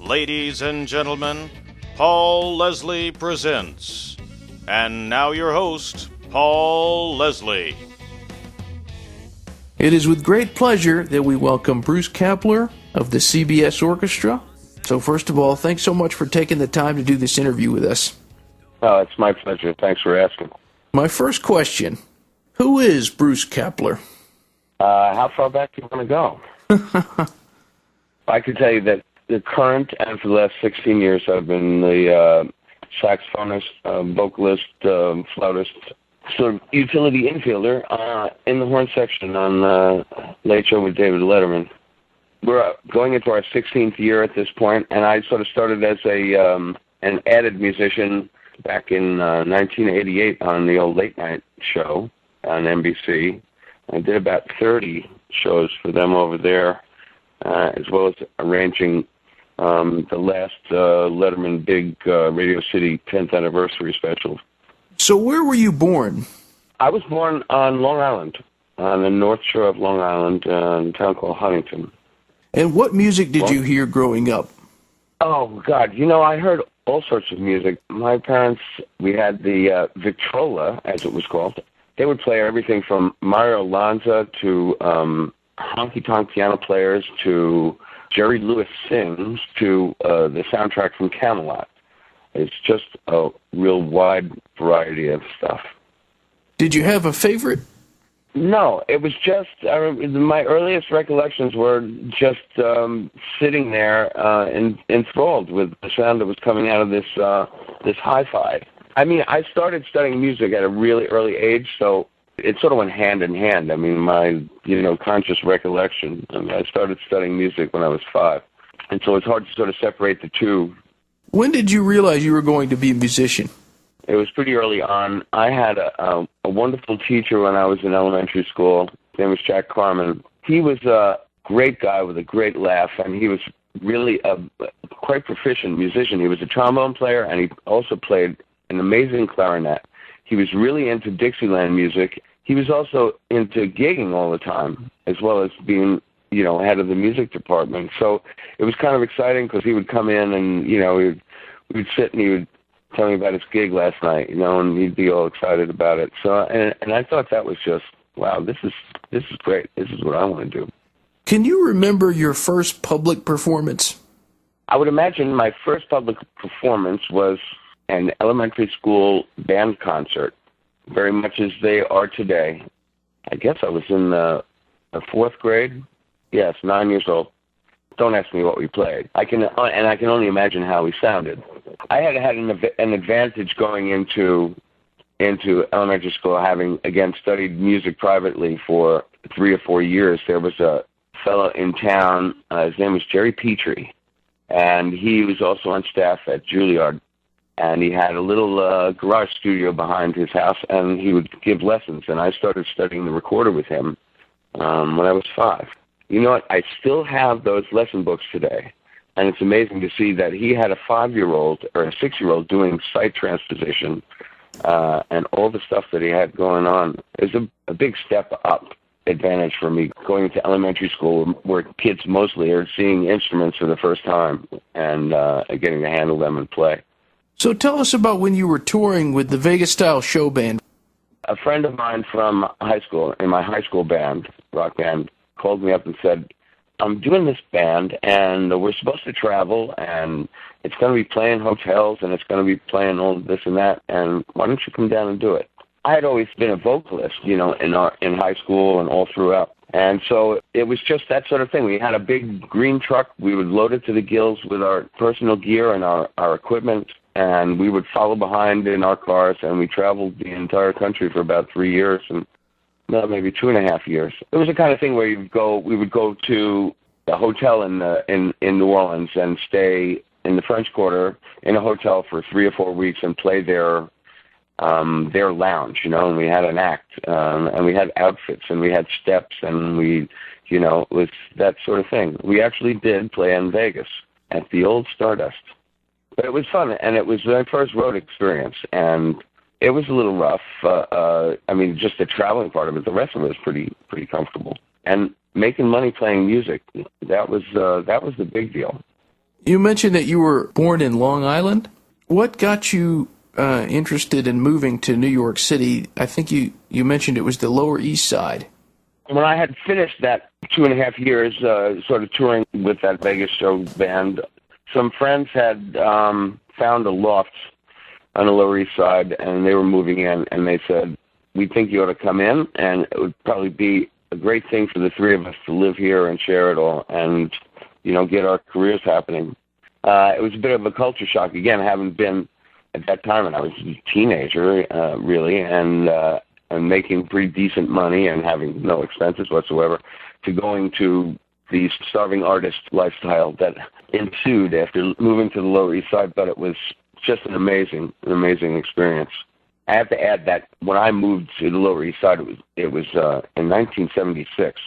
Ladies and gentlemen, Paul Leslie presents. And now your host, Paul Leslie. It is with great pleasure that we welcome Bruce Kapler of the CBS Orchestra. So first of all, thanks so much for taking the time to do this interview with us. Oh, it's my pleasure. Thanks for asking. My first question, who is Bruce Kapler? How far back do you want to go? I can tell you that the current and for the last 16 years I've been the saxophonist, vocalist, flautist, sort of utility infielder in the horn section on Late Show with David Letterman. We're going into our 16th year at this point, and I sort of started as an added musician back in 1988 on the old late night show on NBC. I did about 30 shows for them over there, as well as arranging the last Letterman big Radio City 10th anniversary special. So where were you born? I was born on Long Island, on the North Shore of Long Island, in a town called Huntington. And what music did you hear growing up? Oh, God. You know, I heard all sorts of music. My parents, we had the Victrola, as it was called. They would play everything from Mario Lanza to honky-tonk piano players to Jerry Lewis Sings to the soundtrack from Camelot. It's just a real wide variety of stuff. Did you have a favorite? No, it was just, my earliest recollections were just sitting there enthralled with the sound that was coming out of this hi-fi. I mean, I started studying music at a really early age, so it sort of went hand in hand. I mean, my, conscious recollection. I mean, I started studying music when I was 5, and so it's hard to sort of separate the two. When did you realize you were going to be a musician? It was pretty early on. I had a wonderful teacher when I was in elementary school. His name was Jack Carmen. He was a great guy with a great laugh, and he was really a quite proficient musician. He was a trombone player, and he also played an amazing clarinet. He was really into Dixieland music. He was also into gigging all the time, as well as being, head of the music department. So it was kind of exciting because he would come in and, we'd sit and he would tell me about his gig last night, and he'd be all excited about it. So, and I thought that was just, wow, this is great. This is what I want to do. Can you remember your first public performance? I would imagine my first public performance was an elementary school band concert, very much as they are today. I guess I was in the 4th grade. Yes, 9 years old. Don't ask me what we played. I can only imagine how we sounded. I had an advantage going into elementary school, having again studied music privately for 3 or 4 years. There was a fellow in town. His name was Jerry Petrie, and he was also on staff at Juilliard. And he had a little garage studio behind his house, and he would give lessons. And I started studying the recorder with him when I was 5. You know what? I still have those lesson books today. And it's amazing to see that he had a 5-year-old or a 6-year-old doing sight transposition and all the stuff that he had going on. It was a big step up advantage for me going into elementary school where kids mostly are seeing instruments for the first time and getting to handle them and play. So tell us about when you were touring with the Vegas-style show band. A friend of mine from high school, in my high school band, rock band, called me up and said, I'm doing this band, and we're supposed to travel, and it's going to be playing hotels, and it's going to be playing all this and that, and why don't you come down and do it? I had always been a vocalist, in high school and all throughout. And so it was just that sort of thing. We had a big green truck. We would load it to the gills with our personal gear and our equipment, and we would follow behind in our cars, and we traveled the entire country for about 3 years, and maybe 2.5 years. It was the kind of thing where we would go to a hotel in New Orleans and stay in the French Quarter in a hotel for 3 or 4 weeks and play their lounge, and we had an act, and we had outfits, and we had steps, and we, it was that sort of thing. We actually did play in Vegas at the old Stardust. But it was fun, and it was my first road experience, and it was a little rough. Just the traveling part of it. The rest of it was pretty comfortable. And making money playing music, that was the big deal. You mentioned that you were born in Long Island. What got you interested in moving to New York City? I think you mentioned it was the Lower East Side. When I had finished that 2.5 years sort of touring with that Vegas show band, some friends had found a loft on the Lower East Side, and they were moving in, and they said, we think you ought to come in, and it would probably be a great thing for the three of us to live here and share it all and, get our careers happening. It was a bit of a culture shock. Again, having been at that time, and I was a teenager, really, and making pretty decent money and having no expenses whatsoever, to going to the starving artist lifestyle that ensued after moving to the Lower East Side. But it was just an amazing experience. I have to add that when I moved to the Lower East Side, it was in 1976,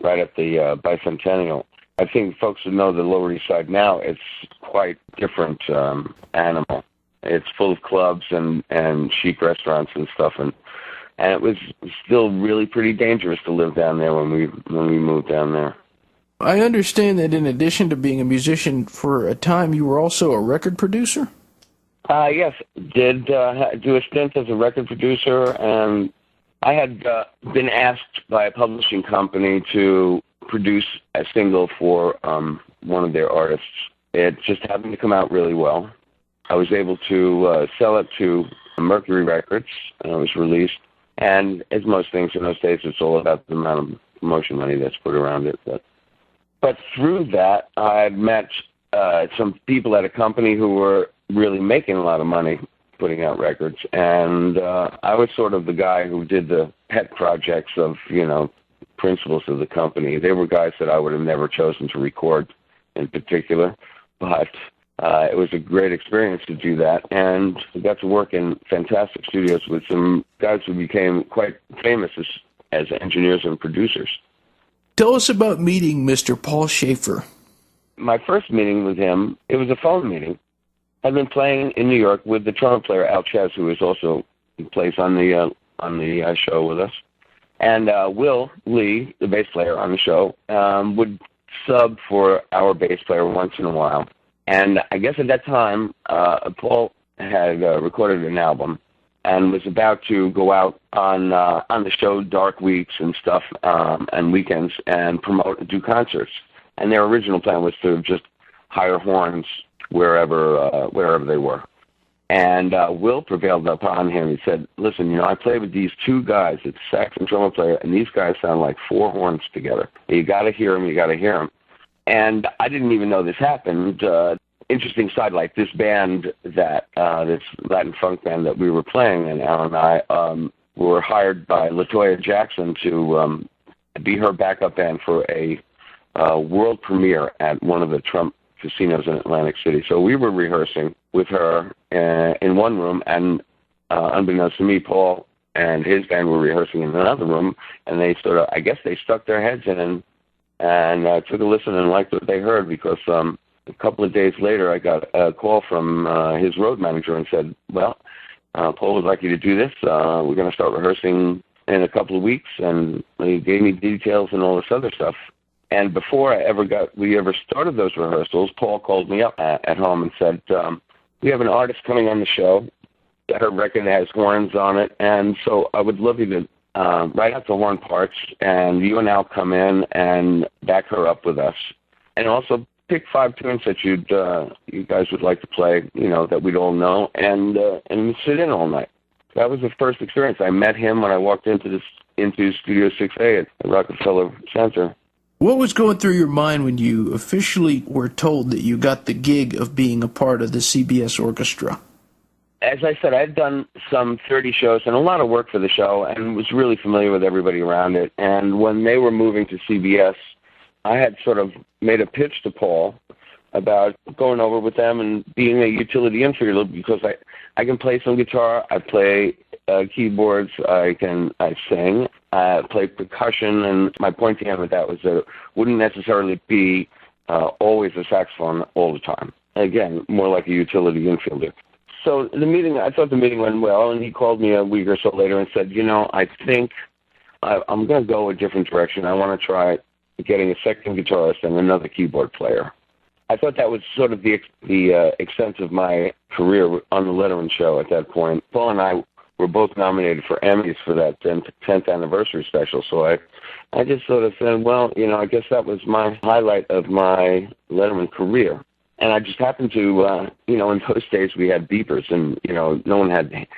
right at the bicentennial. I think folks would know the Lower East Side now. It's quite different animal. It's full of clubs and chic restaurants and stuff, and it was still really pretty dangerous to live down there when we moved down there. I understand that in addition to being a musician for a time, you were also a record producer? Yes, did do a stint as a record producer, and I had been asked by a publishing company to produce a single for one of their artists. It just happened to come out really well. I was able to sell it to Mercury Records, and it was released. And as most things in those days, it's all about the amount of promotion money that's put around it. But through that, I had met some people at a company who were really making a lot of money putting out records. And I was sort of the guy who did the pet projects of, principals of the company. They were guys that I would have never chosen to record in particular. But it was a great experience to do that, and we got to work in fantastic studios with some guys who became quite famous as engineers and producers. Tell us about meeting Mr. Paul Shaffer. My first meeting with him, it was a phone meeting. I'd been playing in New York with the trumpet player Al Ches, who is also plays on the show with us, and Will Lee, the bass player on the show, would sub for our bass player once in a while. And I guess at that time, Paul had recorded an album and was about to go out on the show dark weeks and stuff and weekends and promote and do concerts. And their original plan was to just hire horns wherever they were. And Will prevailed upon him. He said, listen, I play with these two guys. It's sax and trumpet player, and these guys sound like four horns together. You got to hear them. And I didn't even know this happened. Interesting sidelight, this band this Latin funk band that we were playing, and Al and I were hired by LaToya Jackson to be her backup band for a world premiere at one of the Trump casinos in Atlantic City. So we were rehearsing with her in one room, and unbeknownst to me, Paul and his band were rehearsing in another room, and they they stuck their heads in and took a listen and liked what they heard, because a couple of days later I got a call from his road manager and said, well, Paul would like you to do this. We're going to start rehearsing in a couple of weeks, and he gave me details and all this other stuff. And before we ever started those rehearsals, Paul called me up at home and said, we have an artist coming on the show. Her record has horns on it, and so I would love you to write out the horn parts, and you and Al come in and back her up with us. And also pick 5 tunes that you guys would like to play, that we'd all know, and sit in all night. That was the first experience. I met him when I walked into Studio 6A at Rockefeller Center. What was going through your mind when you officially were told that you got the gig of being a part of the CBS Orchestra? As I said, I had done some 30 shows and a lot of work for the show and was really familiar with everybody around it. And when they were moving to CBS, I had sort of made a pitch to Paul about going over with them and being a utility infielder, because I can play some guitar, I play keyboards, I sing, I play percussion, and my point to him with that was that it wouldn't necessarily be always a saxophone all the time. Again, more like a utility infielder. So I thought the meeting went well, and he called me a week or so later and said, I think I'm going to go a different direction. I want to try getting a second guitarist and another keyboard player. I thought that was sort of the extent of my career on the Letterman show at that point. Paul and I were both nominated for Emmys for that 10th anniversary special, so I just sort of said, well, I guess that was my highlight of my Letterman career. And I just happened to, in those days we had beepers, and, no one had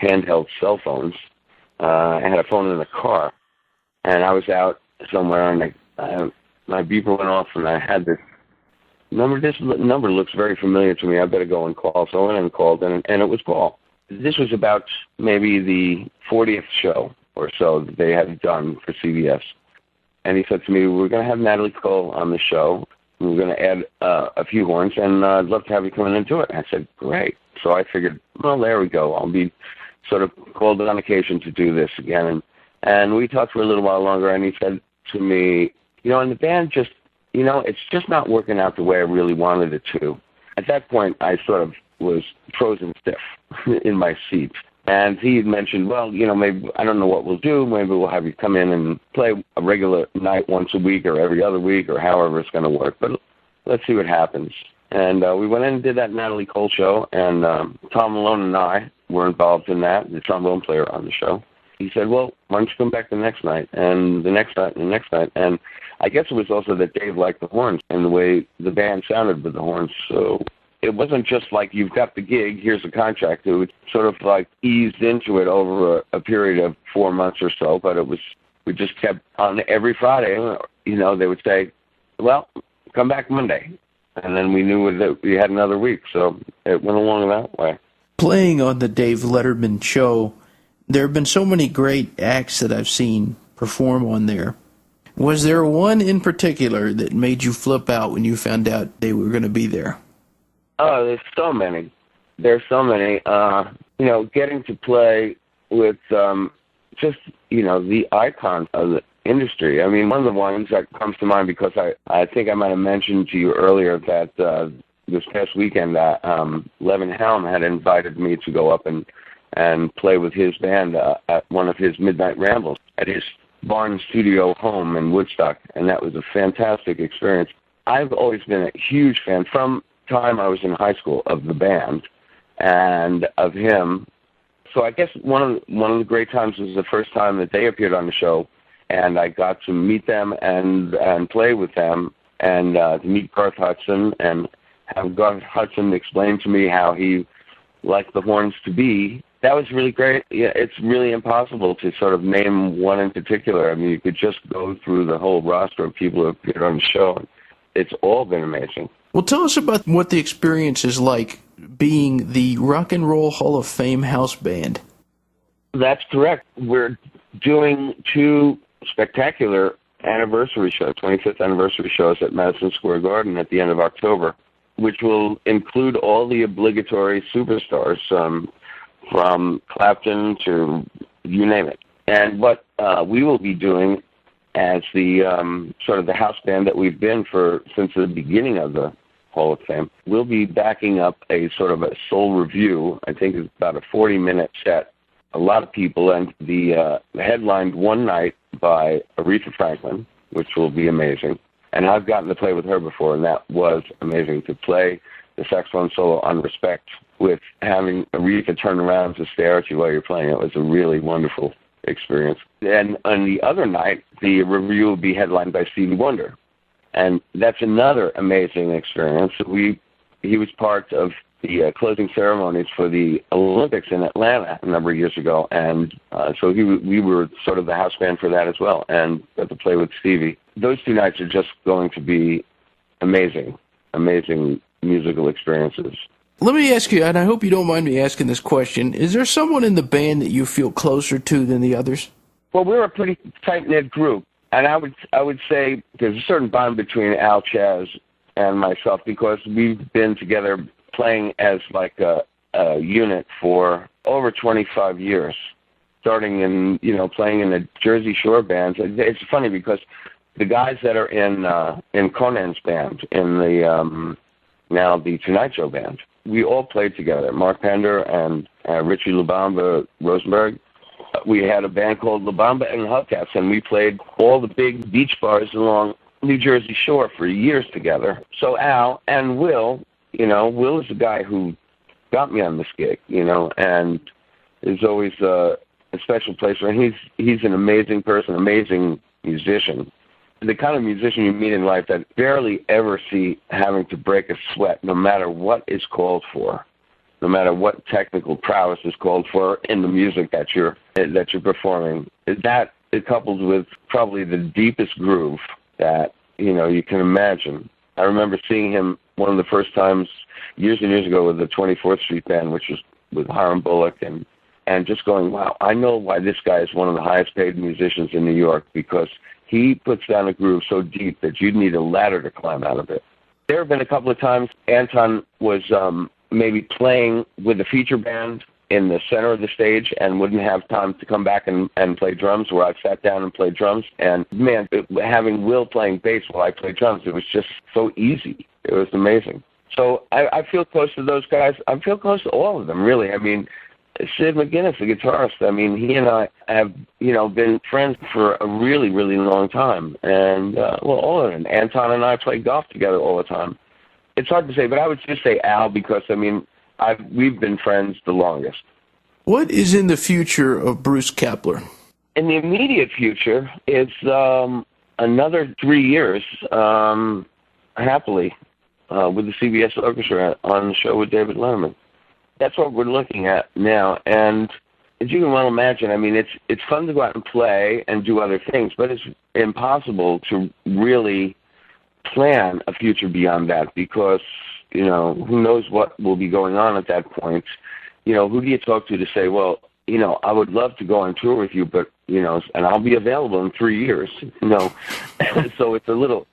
handheld cell phones. I had a phone in the car, and I was out somewhere, and my beeper went off, and I had this number. This number looks very familiar to me. I better go and call. So I went and called, and it was Paul. This was about maybe the 40th show or so that they had done for CBS. And he said to me, we're going to have Natalie Cole on the show. We're going to add a few horns, and I'd love to have you come in and do it. I said, great. So I figured, well, there we go. I'll be sort of called on occasion to do this again. And we talked for a little while longer, and he said to me, and the band just, it's just not working out the way I really wanted it to. At that point, I sort of was frozen stiff in my seat. And he had mentioned, well, maybe, I don't know what we'll do. Maybe we'll have you come in and play a regular night once a week or every other week or however it's going to work. But let's see what happens. And we went in and did that Natalie Cole show, and Tom Malone and I were involved in that, the trombone player on the show. He said, well, why don't you come back the next night, and the next night, and the next night. And I guess it was also that Dave liked the horns and the way the band sounded with the horns. So it wasn't just like, you've got the gig, here's a contract. It was sort of like eased into it over a period of 4 months or so, but we just kept on every Friday, they would say, well, come back Monday. And then we knew that we had another week, so it went along that way. Playing on the Dave Letterman show, there have been so many great acts that I've seen perform on there. Was there one in particular that made you flip out when you found out they were going to be there? Oh, there's so many. Getting to play with just, the icon of the industry. I mean, one of the ones that comes to mind, because I think I might have mentioned to you earlier that this past weekend, Levin Helm had invited me to go up and play with his band at one of his midnight rambles at his barn studio home in Woodstock, and that was a fantastic experience. I've always been a huge fan from time I was in high school of the band and of him. So I guess one of the great times was the first time that they appeared on the show, and I got to meet them and play with them, and to meet Garth Hudson and have Garth Hudson explain to me how he liked the horns to be. That was really great. Yeah, it's really impossible to sort of name one in particular. I mean, you could just go through the whole roster of people who appeared on the show. It's all been amazing. Well, tell us about what the experience is like being the Rock and Roll Hall of Fame house band. That's correct. We're doing 2 spectacular anniversary shows, 25th anniversary shows at Madison Square Garden at the end of October, which will include all the obligatory superstars, from Clapton to you name it. And what we will be doing as the sort of the house band that we've been since the beginning of the Hall of Fame, we'll be backing up a sort of a soul review. I think it's about a 40-minute set. A lot of people, and the headlined one night by Aretha Franklin, which will be amazing. And I've gotten to play with her before, and that was amazing to play the saxophone solo on Respect with having Aretha turn around to stare at you while you're playing. It was a really wonderful experience. And on the other night, the review will be headlined by Stevie Wonder. And that's another amazing experience. He was part of the closing ceremonies for the Olympics in Atlanta a number of years ago, and so we were sort of the house band for that as well, and got to play with Stevie. Those 2 nights are just going to be amazing musical experiences. Let me ask you, and I hope you don't mind me asking this question, is there someone in the band that you feel closer to than the others? Well, we're a pretty tight-knit group, and I would say there's a certain bond between Al Chaz and myself, because we've been together playing as like a unit for over 25 years, starting in, playing in the Jersey Shore bands. It's funny because the guys that are in Conan's band, in the now the Tonight Show band, we all played together. Mark Pender and Richie Lubamba Rosenberg. We had a band called Lubamba and Hubcaps, and we played all the big beach bars along New Jersey Shore for years together. So Al and Will, Will is the guy who got me on this gig, and is always a special place for him. He's an amazing person, amazing musician. The kind of musician you meet in life that barely ever see having to break a sweat, no matter what is called for, no matter what technical prowess is called for in the music that you're performing. That it coupled with probably the deepest groove that you can imagine. I remember seeing him one of the first times years and years ago with the 24th Street Band, which was with Hiram Bullock, and just going, wow, I know why this guy is one of the highest paid musicians in New York, because he puts down a groove so deep that you'd need a ladder to climb out of it. There have been a couple of times Anton was maybe playing with a feature band in the center of the stage and wouldn't have time to come back and play drums, where I sat down and played drums. And, man, having Will playing bass while I played drums, it was just so easy. It was amazing. So I feel close to those guys. I feel close to all of them, really. I mean, Sid McGuinness, the guitarist, I mean, he and I have, been friends for a really, really long time. And, all of them. Anton and I play golf together all the time. It's hard to say, but I would just say Al, because, we've been friends the longest. What is in the future of Bruce Kapler? In the immediate future, it's another 3 years, happily, with the CBS Orchestra on the show with David Letterman. That's what we're looking at now. And as you can well imagine, it's fun to go out and play and do other things, but it's impossible to really plan a future beyond that, because, who knows what will be going on at that point. Who do you talk to say, well, I would love to go on tour with you, but, and I'll be available in 3 years, So it's a little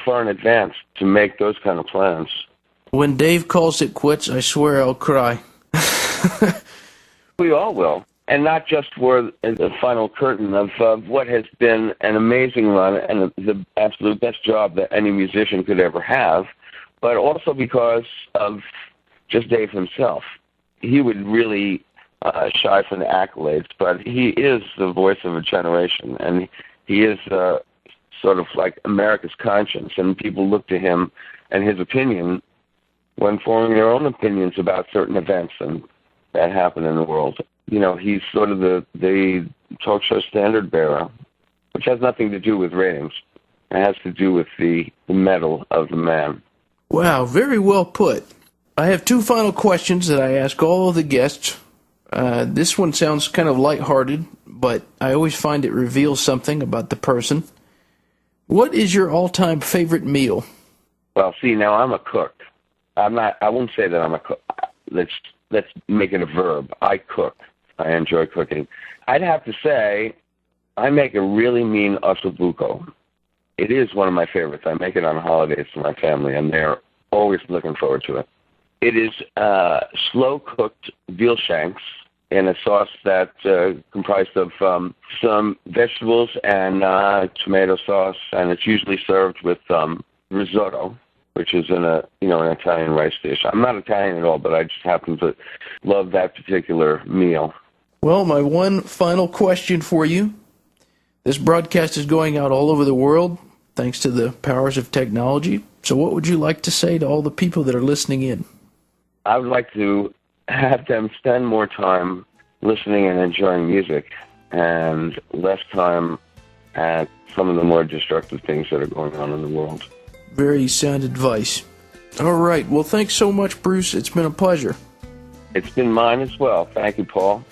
far in advance to make those kind of plans. When Dave calls it quits, I swear I'll cry. We all will. And not just for the final curtain of what has been an amazing run and the absolute best job that any musician could ever have, but also because of just Dave himself. He would really shy from the accolades, but he is the voice of a generation, and he is sort of like America's conscience, and people look to him and his opinion when forming their own opinions about certain events and that happen in the world. He's sort of the talk show standard bearer, which has nothing to do with ratings. It has to do with the mettle of the man. Wow, very well put. I have two final questions that I ask all of the guests. This one sounds kind of lighthearted, but I always find it reveals something about the person. What is your all-time favorite meal? Well, see, now I'm a cook. I won't say that I'm a cook. Let's make it a verb. I cook. I enjoy cooking. I'd have to say I make a really mean ossobuco. It is one of my favorites. I make it on holidays for my family, and they're always looking forward to it. It is slow-cooked veal shanks in a sauce that comprised of some vegetables and tomato sauce, and it's usually served with risotto, which is an Italian rice dish. I'm not Italian at all, but I just happen to love that particular meal. Well, my one final question for you. This broadcast is going out all over the world, thanks to the powers of technology. So what would you like to say to all the people that are listening in? I would like to have them spend more time listening and enjoying music and less time at some of the more destructive things that are going on in the world. Very sound advice. All right. Well, thanks so much, Bruce. It's been a pleasure. It's been mine as well. Thank you, Paul.